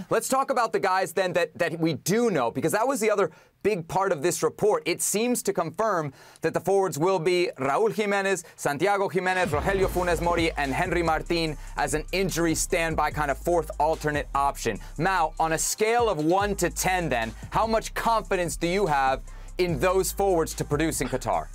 Let's talk about the guys then that we do know, because that was the other big part of this report. It seems to confirm that the forwards will be Raúl Jimenez, Santiago Jimenez, Rogelio Funes Mori, and Henry Martin as an injury standby kind of fourth alternate option. Now, on a scale of 1 to 10 then, how much confidence do you have in those forwards to produce in Qatar?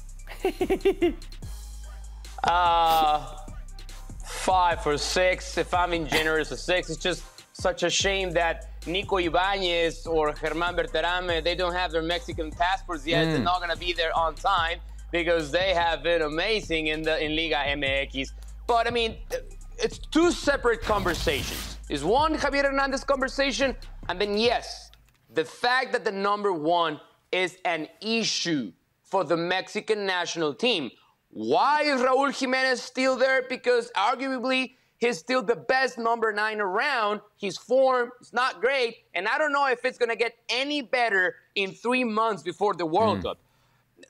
5 or 6. If I'm being generous, a 6. It's just such a shame that Nico Ibáñez or Germán Berterame, they don't have their Mexican passports yet. They're not going to be there on time because they have been amazing in Liga MX. But, I mean, it's two separate conversations. Is one Javier Hernandez conversation, and then, yes, the fact that the number 1 is an issue for the Mexican national team. Why is Raúl Jimenez still there? Because arguably, he's still the best number 9 around. His form is not great, and I don't know if it's going to get any better in 3 months before the World Cup.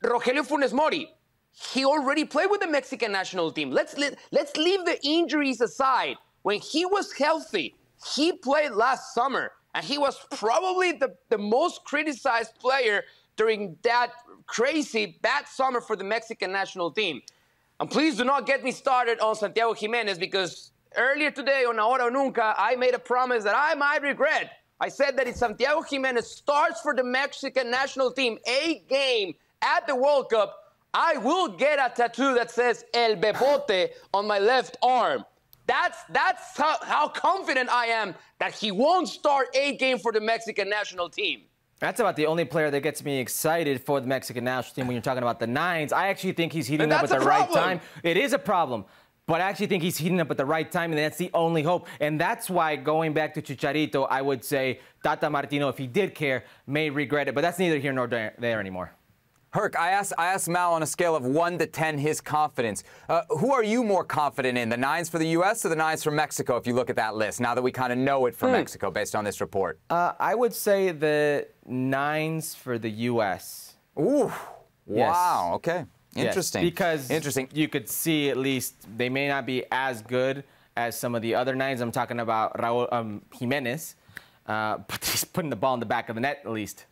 Rogelio Funes Mori, he already played with the Mexican national team. Let's leave the injuries aside. When he was healthy, he played last summer, and he was probably the most criticized player during that crazy bad summer for the Mexican national team. And please do not get me started on Santiago Jimenez, because earlier today on Ahora o Nunca, I made a promise that I might regret. I said that if Santiago Jimenez starts for the Mexican national team a game at the World Cup, I will get a tattoo that says El Bepote on my left arm. That's how confident I am that he won't start a game for the Mexican national team. That's about the only player that gets me excited for the Mexican national team when you're talking about the 9s. I actually think he's heating up at the right time. It is a problem, but I actually think he's heating up at the right time, and that's the only hope. And that's why, going back to Chicharito, I would say Tata Martino, if he did care, may regret it. But that's neither here nor there anymore. Herc, I asked Mal on a scale of 1 to 10 his confidence. Who are you more confident in, the 9s for the U.S. or the 9s for Mexico, if you look at that list, now that we kind of know it for Mexico based on this report? I would say the 9s for the U.S. Ooh, yes. Wow, okay. Interesting. Yes, because you could see at least they may not be as good as some of the other 9s. I'm talking about Raúl Jimenez, but he's putting the ball in the back of the net at least.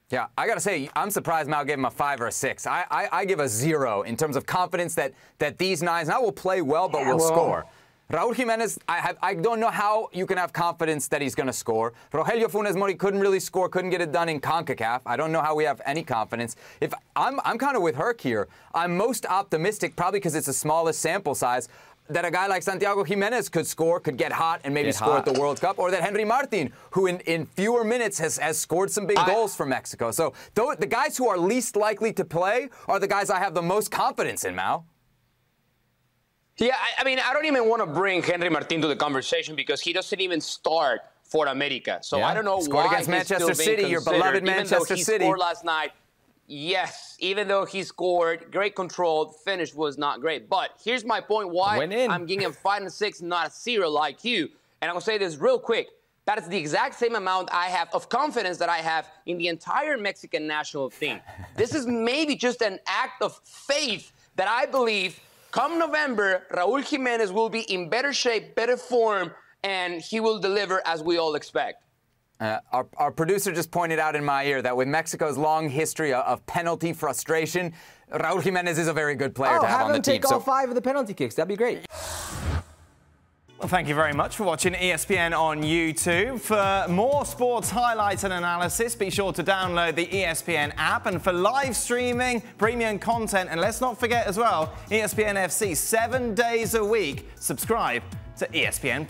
Yeah, I got to say, I'm surprised Mal gave him a 5 or a 6. I give a 0 in terms of confidence that these 9s not will play well, but will score. Raúl Jimenez, I don't know how you can have confidence that he's going to score. Rogelio Funes Mori couldn't really score, couldn't get it done in CONCACAF. I don't know how we have any confidence. I'm kind of with Herc here. I'm most optimistic, probably because it's the smallest sample size, that a guy like Santiago Jimenez could score, could get hot, and maybe score at the World Cup, or that Henry Martin, who in fewer minutes has scored some big goals for Mexico. So the guys who are least likely to play are the guys I have the most confidence in, Mal. Yeah, I mean, I don't even want to bring Henry Martin to the conversation because he doesn't even start for America. So I don't know why against Manchester City, your beloved Manchester City. Even though he scored last night. Yes, even though he scored, great control, finish was not great. But here's my point why I'm giving him 5 and 6, not a 0 like you. And I'm going to say this real quick. That is the exact same amount I have of confidence that I have in the entire Mexican national team. This is maybe just an act of faith that I believe come November, Raúl Jimenez will be in better shape, better form, and he will deliver as we all expect. Our producer just pointed out in my ear that with Mexico's long history of penalty frustration, Raúl Jimenez is a very good player to have on the team. Have him take all 5 of the penalty kicks. That'd be great. Well, thank you very much for watching ESPN on YouTube. For more sports highlights and analysis, be sure to download the ESPN app. And for live streaming, premium content, and let's not forget as well, ESPNFC 7 days a week. Subscribe to ESPN+.